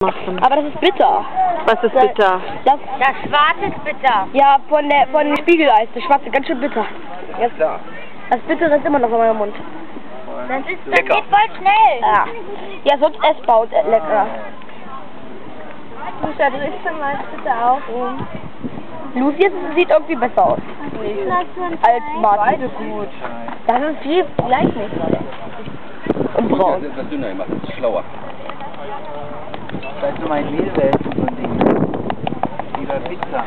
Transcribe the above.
machen. Aber das ist bitter. Was ist bitter? Das Schwarze ist bitter. ja, von dem Spiegeleis. Das schwarze, ganz schön bitter. Jetzt da. Das Bittere ist immer noch in meinem Mund. Das ist Lecker. geht voll schnell. Ja. Ja, sonst essbar lecker. Da drehst du mal bitte auch um. Lucy sieht irgendwie besser aus. Als Martin. Gut. Das ist viel gleichmäßiger. Und Ja, braun. das ist etwas dünner gemacht, das ist schlauer. Das ist so mein Mehlwelt und so ein Ding. Wie bei Pizza.